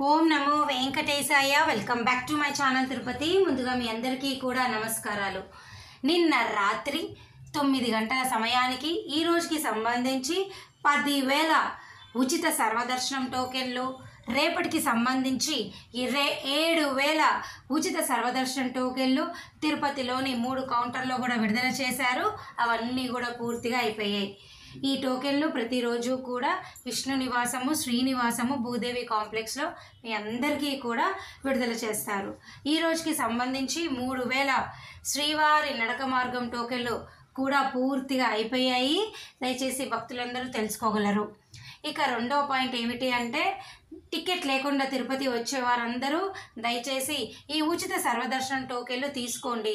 Om Namo Venkatesaya. Welcome back to my channel Tirupati. ముందుగా మీ అందరికీ కూడా నమస్కారాలు. నిన్న రాత్రి 9 గంటల సమయానికి ఈ రోజుకి సంబంధించి 10,000 ఉచిత సర్వదర్శనం టోకెన్లు, రేపటికి సంబంధించి 27,000 ఉచిత సర్వదర్శనం టోకెన్లు తిరుపతిలోని 3 కౌంటర్లో కూడా విడుదల చేశారు. అవన్నీ కూడా పూర్తిగా అయిపోయాయి. ఈ టోకెన్లు ప్రతిరోజు కూడా విష్ణు నివాసము, శ్రీనివాసము, భూదేవి కాంప్లెక్స్లో మీ అందరికీ కూడా విడుదల చేస్తారు. ఈ రోజుకి సంబంధించి 3,000 శ్రీవారి నడక మార్గం టోకెన్లు కూడా పూర్తిగా అయిపోయాయి. దయచేసి భక్తులందరూ తెలుసుకోగలరు. ఇక రెండో పాయింట్ ఏమిటి అంటే, టికెట్ లేకుండా తిరుపతి వచ్చే వారందరూ దయచేసి ఈ ఉచిత సర్వదర్శనం టోకెన్లు తీసుకోండి.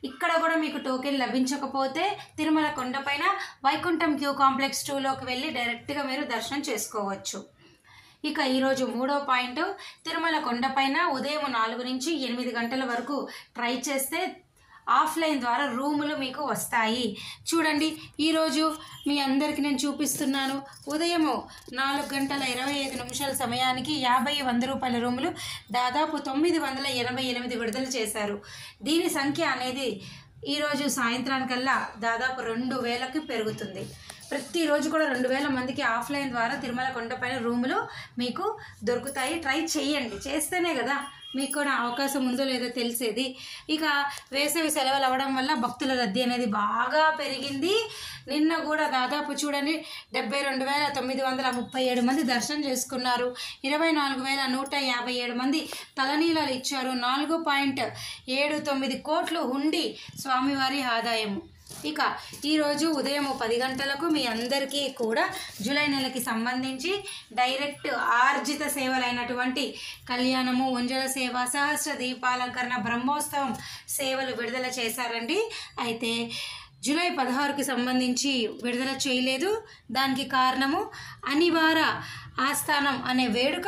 ఇక్కడ కూడా మీకు టోకెన్ లభించకపోతే తిరుమల కొండపైన వైకుంఠం క్యూ కాంప్లెక్స్ 2లోకి వెళ్ళి డైరెక్ట్గా మీరు దర్శనం చేసుకోవచ్చు. ఇక ఈరోజు మూడో పాయింట్, తిరుమల కొండపైన ఉదయం 4 నుంచి 8 గంటల వరకు ట్రై చేస్తే ఆఫ్లైన్ ద్వారా రూములు మీకు వస్తాయి. చూడండి, ఈరోజు మీ అందరికీ నేను చూపిస్తున్నాను. ఉదయం 4:25 సమయానికి 50-100 రూపాయల రూములు దాదాపు 988 విడుదల చేశారు. దీని సంఖ్య అనేది ఈరోజు సాయంత్రానికల్లా దాదాపు 2,000కి పెరుగుతుంది. ప్రతిరోజు కూడా 2,000 మందికి ఆఫ్లైన్ ద్వారా తిరుమల కొండపైన రూములు మీకు దొరుకుతాయి. ట్రై చేయండి, చేస్తేనే కదా మీకు కూడా అవకాశం ఉందో లేదో తెలిసేది. ఇక వేసవి సెలవులు అవ్వడం వల్ల భక్తుల రద్దీ అనేది బాగా పెరిగింది. నిన్న కూడా దాదాపు చూడండి 72,937 మంది దర్శనం చేసుకున్నారు. 24,157 మంది తలనీలాలు ఇచ్చారు. 4.79 కోట్లు హుండీ స్వామివారి ఆదాయము. ఇక ఈరోజు ఉదయం 10 గంటలకు మీ అందరికీ కూడా జూలై నెలకి సంబంధించి డైరెక్ట్ ఆర్జిత సేవలైనటువంటి కళ్యాణము, ఉంజల సేవ, సహస్ర దీపాలంకరణ, బ్రహ్మోత్సవం సేవలు విడుదల చేశారండి. అయితే జూలై 16కి సంబంధించి విడుదల చేయలేదు. దానికి కారణము అనివార ఆస్థానం అనే వేడుక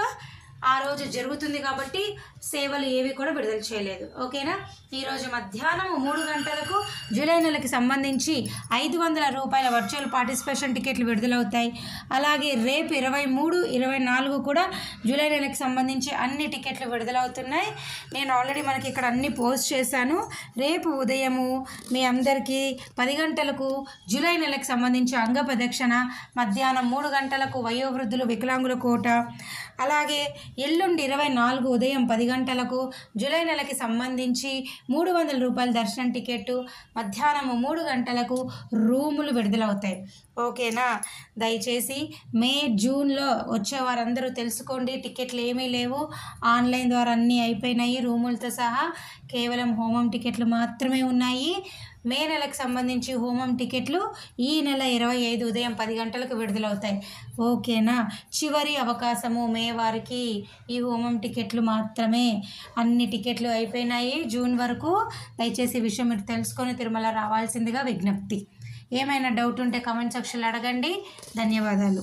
ఆ రోజు జరుగుతుంది కాబట్టి సేవలు ఏవి కూడా విడుదల చేయలేదు. ఓకేనా. ఈరోజు మధ్యాహ్నం 3 గంటలకు జూలై నెలకి సంబంధించి 500 రూపాయల వర్చువల్ పార్టిసిపేషన్ టికెట్లు విడుదలవుతాయి. అలాగే రేపు 23, 24 కూడా జూలై నెలకి సంబంధించి అన్ని టికెట్లు విడుదలవుతున్నాయి. నేను ఆల్రెడీ మనకి ఇక్కడ అన్ని పోస్ట్ చేశాను. రేపు ఉదయము మీ అందరికీ 10 గంటలకు జూలై నెలకు సంబంధించి అంగ ప్రదక్షిణ, మధ్యాహ్నం 3 గంటలకు వయోవృద్ధులు వికలాంగుల కోట, అలాగే ఎల్లుండి 24 ఉదయం 10 గంటలకు జూలై నెలకి సంబంధించి 300 రూపాయల దర్శనం టికెట్టు, మధ్యాహ్నం 3 గంటలకు రూములు విడుదలవుతాయి. ఓకేనా. దయచేసి మే, జూన్లో వచ్చేవారందరూ తెలుసుకోండి. టికెట్లు ఏమీ లేవు, ఆన్లైన్ ద్వారా అన్నీ అయిపోయినాయి. రూములతో సహా కేవలం హోమం టికెట్లు మాత్రమే ఉన్నాయి. మే నెలకు సంబంధించి హోమం టికెట్లు ఈ నెల 25 ఉదయం 10 గంటలకు విడుదలవుతాయి. ఓకేనా. చివరి అవకాశము మే వారికి ఈ హోమం టికెట్లు మాత్రమే. అన్ని టికెట్లు అయిపోయినాయి జూన్ వరకు. దయచేసి ఈ విషయం మీరు తెలుసుకొని తిరుమల రావాల్సిందిగా విజ్ఞప్తి. ఏమైనా డౌట్ ఉంటే కామెంట్ సెక్షన్లో అడగండి. ధన్యవాదాలు.